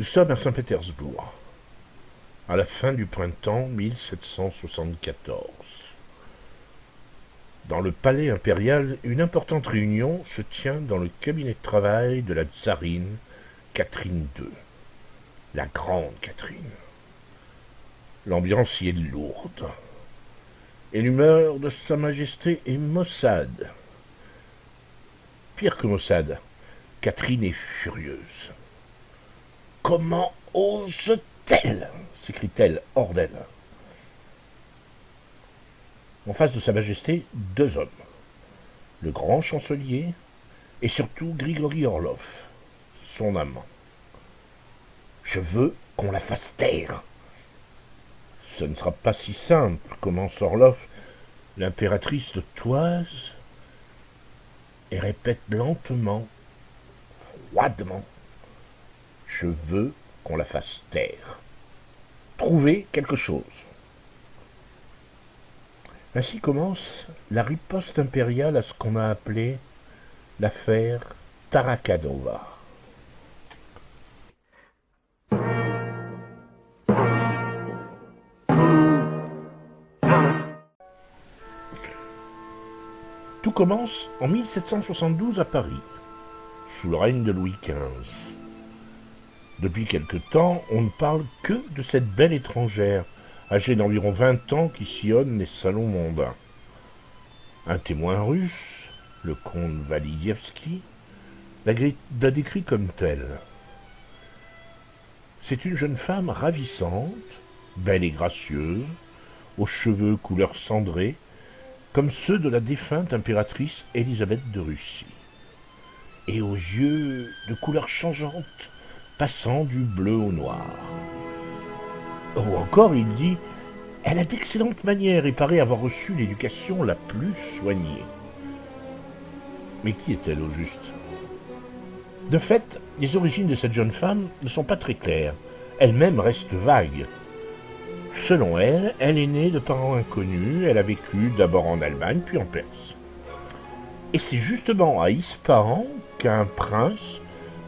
sommes à Saint-Pétersbourg, à la fin du printemps 1774. Dans le palais impérial, une importante réunion se tient dans le cabinet de travail de la tsarine Catherine II, la grande Catherine. L'ambiance y est lourde, et l'humeur de Sa Majesté est maussade. Pire que maussade, Catherine est furieuse. « Comment ose-t-elle » s'écrie-t-elle hors d'elle. En face de Sa Majesté, deux hommes, le grand chancelier et surtout Grigori Orlov, son amant. « Je veux qu'on la fasse taire. » Ce ne sera pas si simple, commence Orlov. L'impératrice le toise et répète lentement, froidement, « Je veux qu'on la fasse taire. Trouver quelque chose. » Ainsi commence la riposte impériale à ce qu'on a appelé l'affaire Tarakanova. Tout commence en 1772 à Paris, sous le règne de Louis XV. Depuis quelque temps, on ne parle que de cette belle étrangère, âgée d'environ 20 ans, qui sillonne les salons mondains. Un témoin russe, le comte Valizievski, la décrit comme telle. C'est une jeune femme ravissante, belle et gracieuse, aux cheveux couleur cendrée, comme ceux de la défunte impératrice Élisabeth de Russie, et aux yeux de couleur changeante, passant du bleu au noir. Ou encore, il dit, elle a d'excellentes manières et paraît avoir reçu l'éducation la plus soignée. Mais qui est-elle au juste ? De fait, les origines de cette jeune femme ne sont pas très claires. Elle-même reste vague. Selon elle, elle est née de parents inconnus, elle a vécu d'abord en Allemagne, puis en Perse. Et c'est justement à Ispahan qu'un prince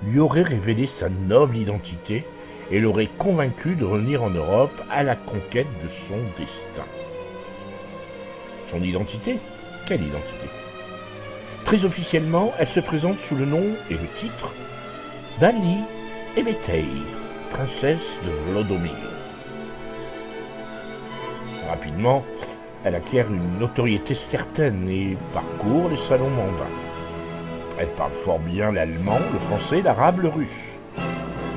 lui aurait révélé sa noble identité et l'aurait convaincu de revenir en Europe à la conquête de son destin. Son identité ? Quelle identité ? Très officiellement, elle se présente sous le nom et le titre d'Ali Emetei, princesse de Vlodomir. Rapidement, elle acquiert une notoriété certaine et parcourt les salons mondains. Elle parle fort bien l'allemand, le français, l'arabe, le russe.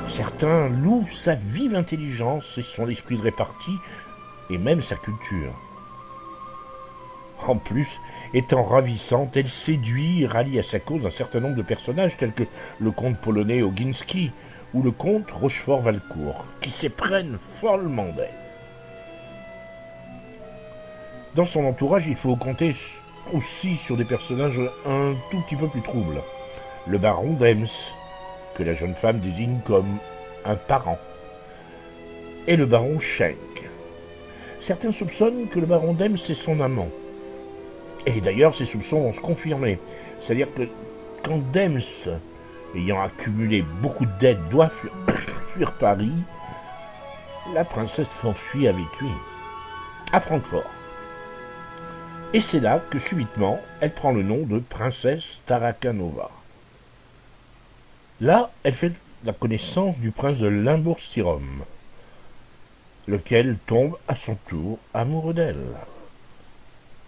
Certains louent sa vive intelligence et son esprit de répartie, et même sa culture. En plus, étant ravissante, elle séduit et rallie à sa cause un certain nombre de personnages tels que le comte polonais Oginski ou le comte Rochefort-Valcourt, qui s'éprennent follement d'elle. Dans son entourage, il faut compter aussi sur des personnages un tout petit peu plus troubles. Le baron d'Ems, que la jeune femme désigne comme un parent, et le baron Schenk. Certains soupçonnent que le baron d'Ems est son amant. Et d'ailleurs, ces soupçons vont se confirmer. C'est-à-dire que quand Dems, ayant accumulé beaucoup de dettes, doit fuir Paris, la princesse s'enfuit avec lui, à Francfort. Et c'est là que, subitement, elle prend le nom de princesse Tarakanova. Là, elle fait la connaissance du prince de Limbourg-Styrum, lequel tombe à son tour amoureux d'elle.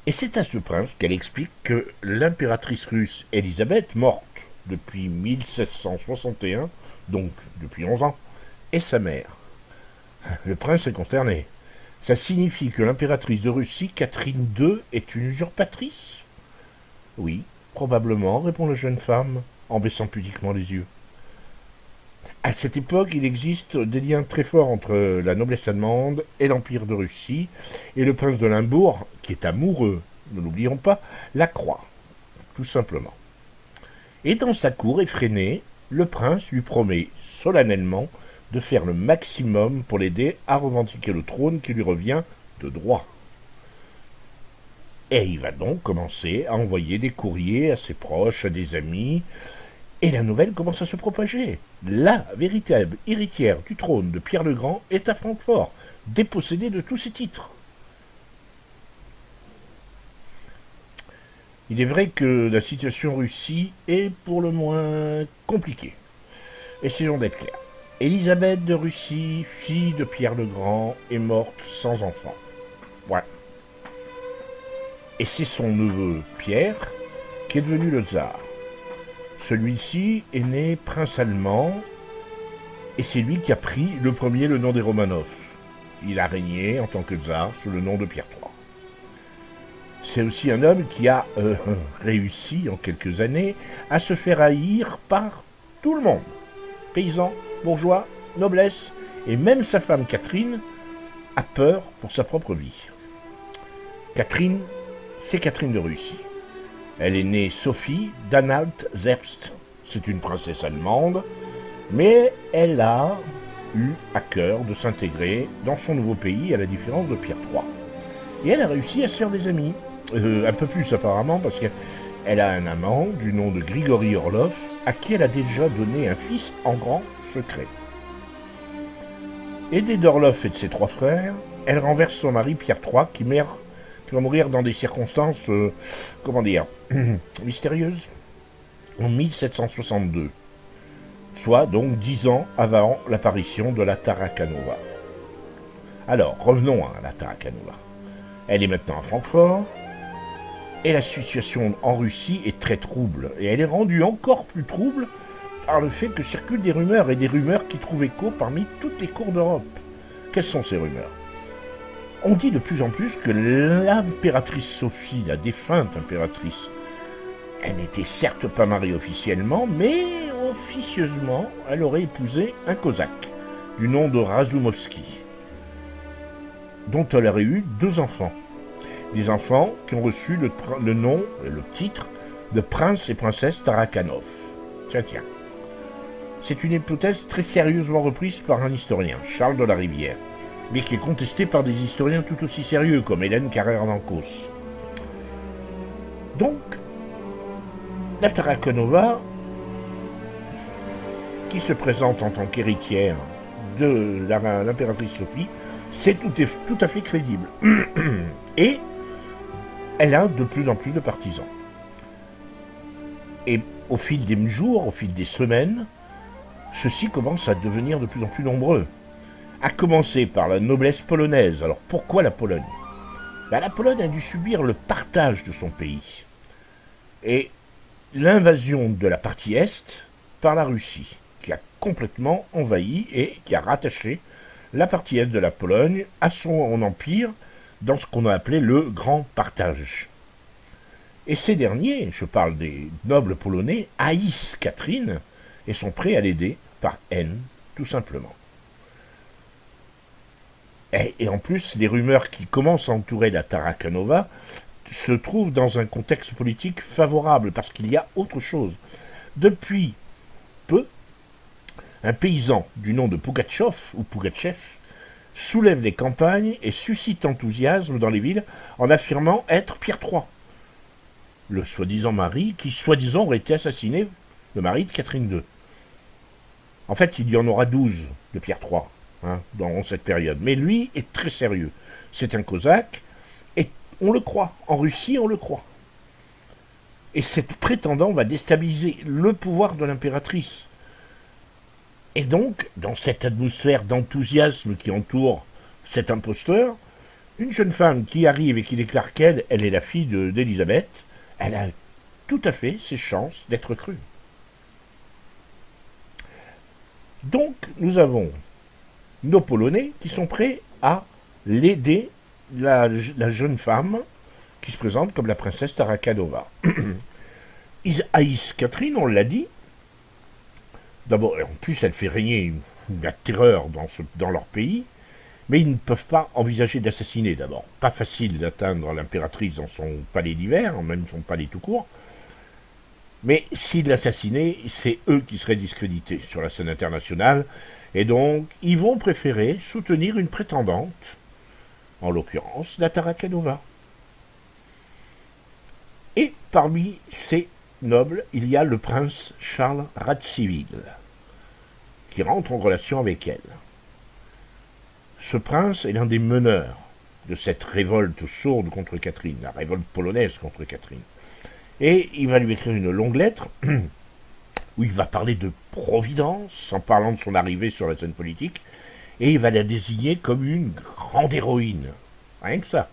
Et c'est à ce prince qu'elle explique que l'impératrice russe Élisabeth, morte depuis 1761, donc depuis 11 ans, est sa mère. Le prince est consterné. Ça signifie que l'impératrice de Russie, Catherine II, est une usurpatrice ? Oui, probablement, répond la jeune femme, en baissant pudiquement les yeux. À cette époque, il existe des liens très forts entre la noblesse allemande et l'Empire de Russie, et le prince de Limbourg, qui est amoureux, ne l'oublions pas, la croit, tout simplement. Et dans sa cour effrénée, le prince lui promet solennellement de faire le maximum pour l'aider à revendiquer le trône qui lui revient de droit. Et il va donc commencer à envoyer des courriers à ses proches, à des amis, Et la nouvelle commence à se propager. La véritable héritière du trône de Pierre le Grand est à Francfort, dépossédée de tous ses titres. Il est vrai que la situation en Russie est pour le moins compliquée. Essayons d'être clairs. Élisabeth de Russie, fille de Pierre le Grand, est morte sans enfant. Ouais. Et c'est son neveu Pierre qui est devenu le tsar. Celui-ci est né prince allemand et c'est lui qui a pris le premier le nom des Romanov. Il a régné en tant que tsar sous le nom de Pierre III. C'est aussi un homme qui a réussi en quelques années à se faire haïr par tout le monde. Paysans, bourgeois, noblesse, et même sa femme Catherine a peur pour sa propre vie. Catherine, c'est Catherine de Russie. Elle est née Sophie d'Anhalt-Zerbst. C'est une princesse allemande, mais elle a eu à cœur de s'intégrer dans son nouveau pays à la différence de Pierre III. Et elle a réussi à se faire des amis. Un peu plus apparemment, parce qu'elle a un amant du nom de Grigory Orlov, à qui elle a déjà donné un fils en grand secret. Aidée d'Orlov et de ses 3 frères, elle renverse son mari Pierre III, qui va mourir dans des circonstances, mystérieuses, en 1762, soit donc 10 ans avant l'apparition de la Tarakanova. Alors, revenons à la Tarakanova. Elle est maintenant à Francfort, et la situation en Russie est très trouble. Et elle est rendue encore plus trouble par le fait que circulent des rumeurs, et des rumeurs qui trouvent écho parmi toutes les cours d'Europe. Quelles sont ces rumeurs ? On dit de plus en plus que l'impératrice Sophie, la défunte impératrice, elle n'était certes pas mariée officiellement, mais officieusement, elle aurait épousé un cosaque, du nom de Razumovski, dont elle aurait eu 2 enfants. Des enfants qui ont reçu le nom et le titre de prince et princesse Tarakanov. Tiens. C'est une hypothèse très sérieusement reprise par un historien, Charles de la Rivière, mais qui est contestée par des historiens tout aussi sérieux, comme Hélène Carrère d'Ancos. Donc, la Tarakanova, qui se présente en tant qu'héritière de l'impératrice Sophie, c'est tout à fait crédible. Et elle a de plus en plus de partisans. Et au fil des jours, au fil des semaines, ceux-ci commencent à devenir de plus en plus nombreux. À commencer par la noblesse polonaise. Alors pourquoi la Pologne ? La Pologne a dû subir le partage de son pays et l'invasion de la partie Est par la Russie, qui a complètement envahi et qui a rattaché la partie Est de la Pologne à son empire dans ce qu'on a appelé le Grand Partage. Et ces derniers, je parle des nobles polonais, haïssent Catherine et sont prêts à l'aider par haine, tout simplement. Et en plus, les rumeurs qui commencent à entourer la Tarakanova se trouvent dans un contexte politique favorable, parce qu'il y a autre chose. Depuis peu, un paysan du nom de Pougatchev soulève les campagnes et suscite enthousiasme dans les villes en affirmant être Pierre III, le soi-disant mari qui soi-disant aurait été assassiné, le mari de Catherine II. En fait, il y en aura 12 de Pierre III dans cette période, mais lui est très sérieux. C'est un cosaque et on le croit, en Russie on le croit. Et cet prétendant va déstabiliser le pouvoir de l'impératrice. Et donc, dans cette atmosphère d'enthousiasme qui entoure cet imposteur, une jeune femme qui arrive et qui déclare qu'elle est la fille d'Élisabeth, elle a tout à fait ses chances d'être crue. Donc, nous avons nos Polonais qui sont prêts à l'aider, la jeune femme qui se présente comme la princesse Tarakanova. Ils haïssent Catherine, on l'a dit. D'abord, en plus, elle fait régner la terreur dans leur pays, mais ils ne peuvent pas envisager d'assassiner d'abord. Pas facile d'atteindre l'impératrice dans son palais d'hiver, même son palais tout court. Mais s'ils l'assassinaient, c'est eux qui seraient discrédités sur la scène internationale, et donc ils vont préférer soutenir une prétendante, en l'occurrence la Tarakanova. Et parmi ces noble, il y a le prince Charles Radziwiłł, qui rentre en relation avec elle. Ce prince est l'un des meneurs de cette révolte sourde contre Catherine, la révolte polonaise contre Catherine. Et il va lui écrire une longue lettre où il va parler de Providence en parlant de son arrivée sur la scène politique, et il va la désigner comme une grande héroïne. Rien que ça.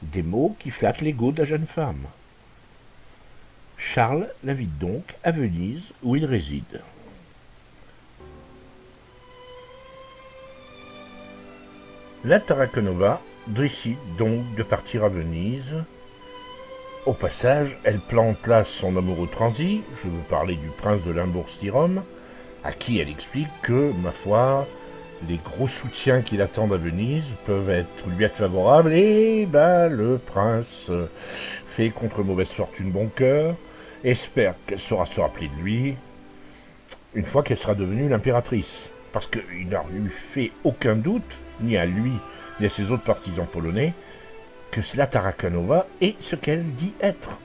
Des mots qui flattent l'ego de la jeune femme. Charles l'invite donc à Venise où il réside. La Tarraconova décide donc de partir à Venise. Au passage, elle plante là son amoureux transi, je veux parler du prince de Limbourg-Styrum, à qui elle explique que, ma foi, les gros soutiens qui l'attendent à Venise peuvent lui être favorables, et le prince fait contre mauvaise fortune bon cœur, espère qu'elle saura se rappeler de lui une fois qu'elle sera devenue l'impératrice. Parce qu'il n'a lui fait aucun doute, ni à lui, ni à ses autres partisans polonais, que la Tarraconova est ce qu'elle dit être.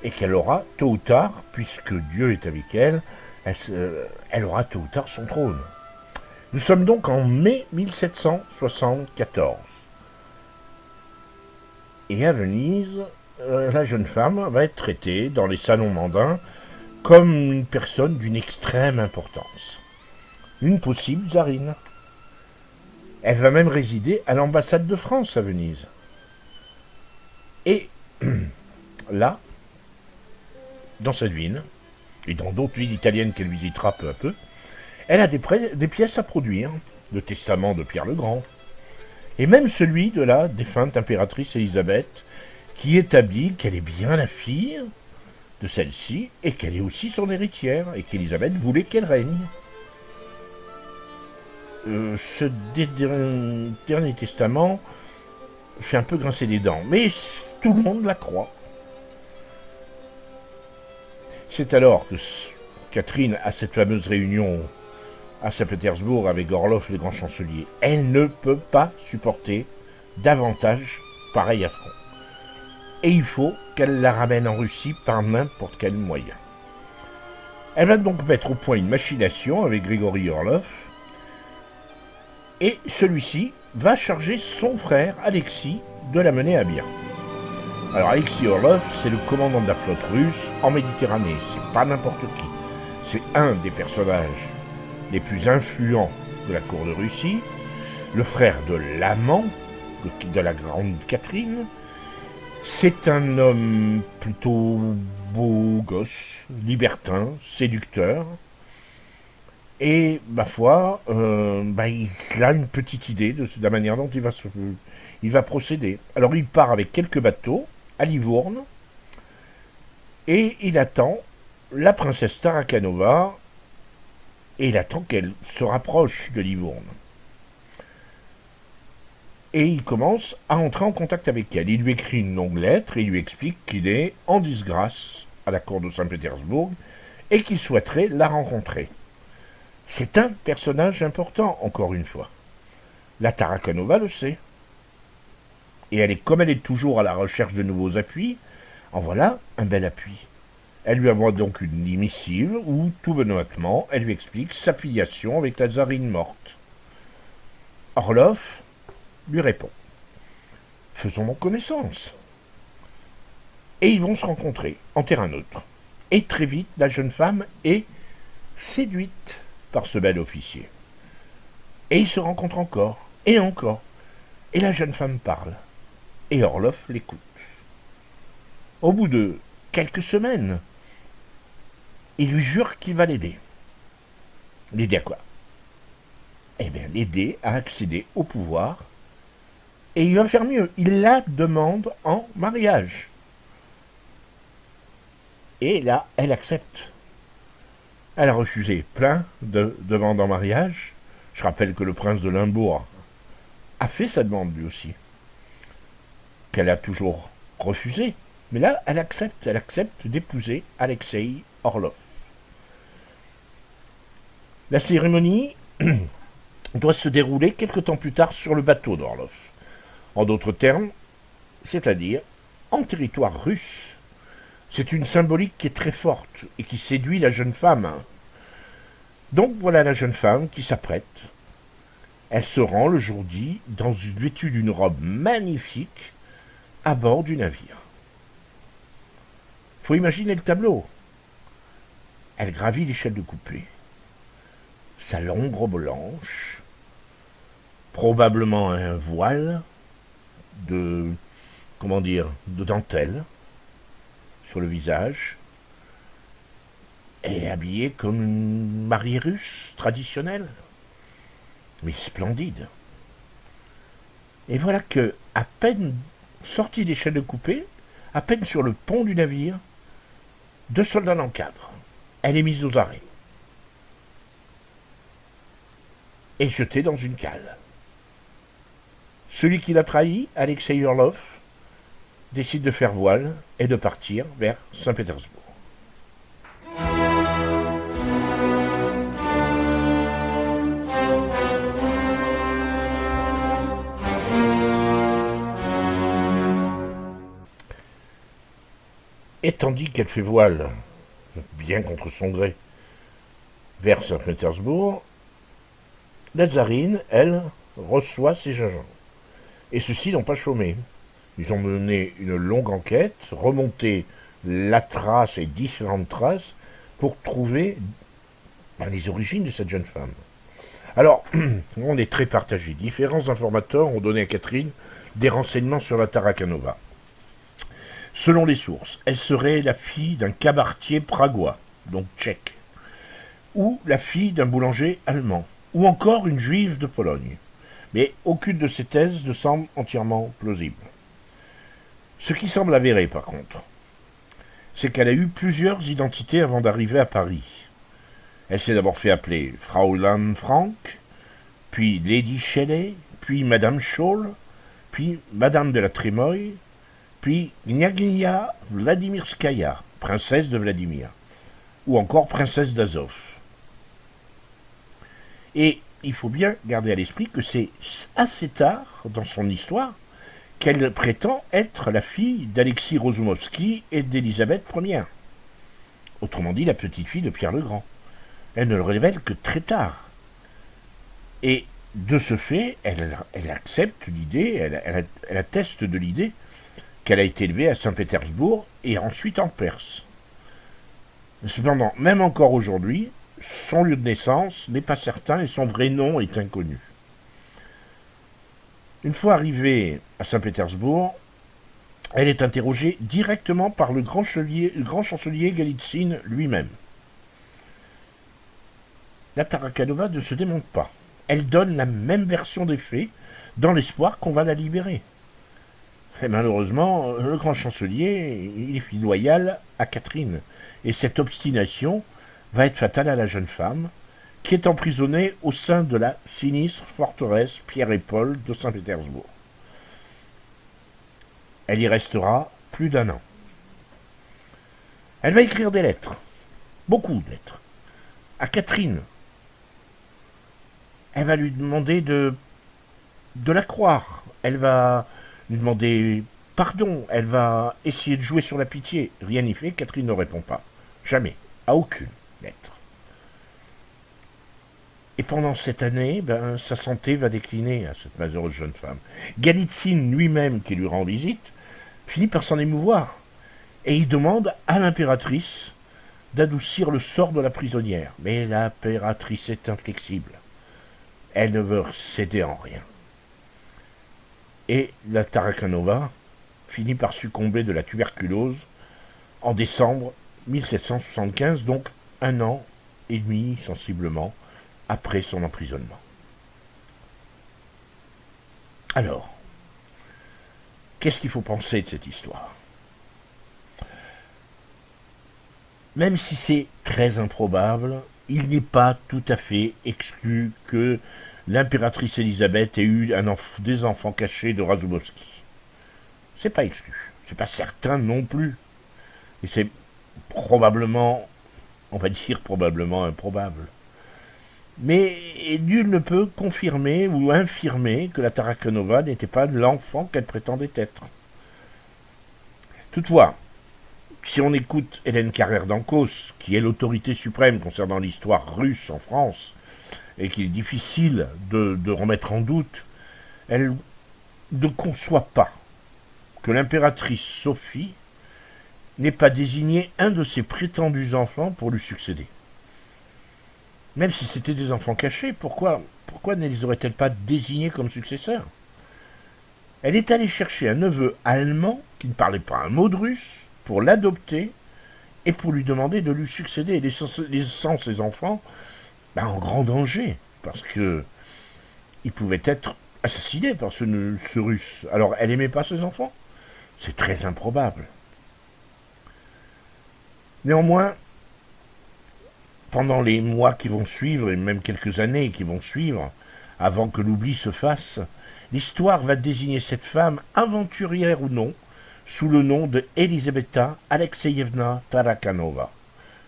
Et qu'elle aura, tôt ou tard, puisque Dieu est avec elle, elle aura tôt ou tard son trône. Nous sommes donc en mai 1774. Et à Venise, la jeune femme va être traitée dans les salons mondains comme une personne d'une extrême importance. Une possible tsarine. Elle va même résider à l'ambassade de France à Venise. Et là, dans cette ville, et dans d'autres villes italiennes qu'elle visitera peu à peu, elle a des pièces à produire, le testament de Pierre le Grand, et même celui de la défunte impératrice Élisabeth, qui établit qu'elle est bien la fille de celle-ci, et qu'elle est aussi son héritière, et qu'Élisabeth voulait qu'elle règne. Ce dernier testament fait un peu grincer les dents, mais tout le monde la croit. C'est alors que Catherine a cette fameuse réunion à Saint-Pétersbourg avec Orlov, le grand chancelier. Elle ne peut pas supporter davantage pareil affront. Et il faut qu'elle la ramène en Russie par n'importe quel moyen. Elle va donc mettre au point une machination avec Grigory Orlov, et celui-ci va charger son frère Alexis de la mener à bien. Alors Alexis Orlov, c'est le commandant de la flotte russe en Méditerranée, c'est pas n'importe qui. C'est un des personnages les plus influents de la cour de Russie, le frère de l'amant de la grande Catherine. C'est un homme plutôt beau gosse, libertin, séducteur. Et, ma foi, il a une petite idée de la manière dont il va procéder. Alors, il part avec quelques bateaux à Livourne et il attend la princesse Tarraconova et il attend qu'elle se rapproche de Livourne. Et il commence à entrer en contact avec elle. Il lui écrit une longue lettre et il lui explique qu'il est en disgrâce à la cour de Saint-Pétersbourg et qu'il souhaiterait la rencontrer. C'est un personnage important, encore une fois. La Tarraconova le sait. Et comme elle est toujours à la recherche de nouveaux appuis, en voilà un bel appui. Elle lui envoie donc une missive où, tout benoîtement, elle lui explique sa filiation avec la tsarine morte. Orlov lui répond. Faisons donc connaissance. Et ils vont se rencontrer en terrain neutre. Et très vite, la jeune femme est séduite par ce bel officier. Et ils se rencontrent encore, et encore. Et la jeune femme parle. Et Orlov l'écoute. Au bout de quelques semaines, il lui jure qu'il va l'aider. L'aider à quoi? Eh bien, l'aider à accéder au pouvoir. Et il va faire mieux. Il la demande en mariage. Et là, elle accepte. Elle a refusé plein de demandes en mariage. Je rappelle que le prince de Limbourg a fait sa demande lui aussi, qu'elle a toujours refusé. Mais là, elle accepte d'épouser Alexei Orlov. La cérémonie doit se dérouler quelque temps plus tard sur le bateau d'Orlov. En d'autres termes, c'est-à-dire en territoire russe, C'est une symbolique qui est très forte et qui séduit la jeune femme. Donc voilà la jeune femme qui s'apprête. Elle se rend le jour dit, vêtue d'une robe magnifique, à bord du navire. Faut imaginer le tableau. Elle gravit l'échelle de coupé. Sa longue robe blanche, probablement un voile de, de dentelle sur le visage. Elle est habillée comme une mariée russe traditionnelle, mais splendide. Et voilà que, à peine sortie des chaînes de coupé, à peine sur le pont du navire, 2 soldats l'encadrent. Elle est mise aux arrêts et jetée dans une cale. Celui qui l'a trahi, Alexei Orlov, décide de faire voile et de partir vers Saint-Pétersbourg. Et tandis qu'elle fait voile, bien contre son gré, vers Saint-Pétersbourg, la tsarine, elle, reçoit ses agents. Et ceux-ci n'ont pas chômé. Ils ont mené une longue enquête, remonté la trace et différentes traces pour trouver les origines de cette jeune femme. Alors, on est très partagé. Différents informateurs ont donné à Catherine des renseignements sur la Tarakanova. Selon les sources, elle serait la fille d'un cabaretier pragois, donc tchèque, ou la fille d'un boulanger allemand, ou encore une juive de Pologne. Mais aucune de ces thèses ne semble entièrement plausible. Ce qui semble avéré, par contre, c'est qu'elle a eu plusieurs identités avant d'arriver à Paris. Elle s'est d'abord fait appeler Fraulein Frank, puis Lady Shelley, puis Madame Scholl, puis Madame de la Trémoille, puis Kniagnia Vladimirskaya, princesse de Vladimir, ou encore princesse d'Azov. Et il faut bien garder à l'esprit que c'est assez tard dans son histoire qu'elle prétend être la fille d'Alexis Rozoumovski et d'Élisabeth Ier. Autrement dit, la petite-fille de Pierre le Grand. Elle ne le révèle que très tard. Et de ce fait, elle accepte l'idée, elle atteste de l'idée qu'elle a été élevée à Saint-Pétersbourg et ensuite en Perse. Cependant, même encore aujourd'hui, son lieu de naissance n'est pas certain et son vrai nom est inconnu. Une fois arrivée à Saint-Pétersbourg, elle est interrogée directement par le grand chancelier Galitzine lui-même. La Tarakanova ne se démonte pas. Elle donne la même version des faits dans l'espoir qu'on va la libérer. Et malheureusement, le grand chancelier, il est loyal à Catherine. Et cette obstination va être fatale à la jeune femme, qui est emprisonnée au sein de la sinistre forteresse Pierre et Paul de Saint-Pétersbourg. Elle y restera plus d'1 an. Elle va écrire des lettres, beaucoup de lettres, à Catherine. Elle va lui demander de la croire. Elle va lui demander pardon. Elle va essayer de jouer sur la pitié. Rien n'y fait, Catherine ne répond pas. Jamais. À aucune lettre. Et pendant cette année, sa santé va décliner à cette malheureuse jeune femme. Galitzine lui-même, qui lui rend visite, finit par s'en émouvoir. Et il demande à l'impératrice d'adoucir le sort de la prisonnière. Mais l'impératrice est inflexible. Elle ne veut céder en rien. Et la Tarakanova finit par succomber de la tuberculose en décembre 1775, donc 1 an et demi sensiblement après son emprisonnement. Alors, qu'est-ce qu'il faut penser de cette histoire? Même si c'est très improbable, il n'est pas tout à fait exclu que l'impératrice Élisabeth ait eu des enfants cachés de Razoumovski. C'est pas exclu. C'est pas certain non plus. Et c'est probablement, on va dire probablement improbable. Mais nul ne peut confirmer ou infirmer que la Tarakanova n'était pas l'enfant qu'elle prétendait être. Toutefois, Si on écoute Hélène Carrère d'Ancos, qui est l'autorité suprême concernant l'histoire russe en France, et qu'il est difficile de remettre en doute, elle ne conçoit pas que l'impératrice Sophie n'ait pas désigné un de ses prétendus enfants pour lui succéder. Même si c'était des enfants cachés, pourquoi ne les aurait-elle pas désignés comme successeurs? Elle est allée chercher un neveu allemand qui ne parlait pas un mot de russe pour l'adopter et pour lui demander de lui succéder, laissant ses enfants en grand danger, parce que il pouvait être assassiné par ce russe. Alors elle aimait pas ses enfants? C'est très improbable. Néanmoins, pendant les mois qui vont suivre, et même quelques années qui vont suivre, avant que l'oubli se fasse, l'histoire va désigner cette femme, aventurière ou non, sous le nom de Elisabetta Alexeyevna Tarakanova,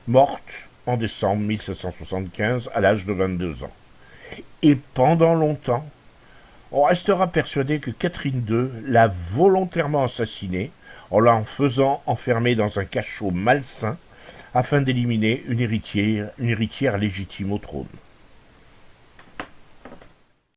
morte en décembre 1775 à l'âge de 22 ans. Et pendant longtemps, on restera persuadé que Catherine II l'a volontairement assassinée en la faisant enfermer dans un cachot malsain afin d'éliminer une héritière légitime au trône.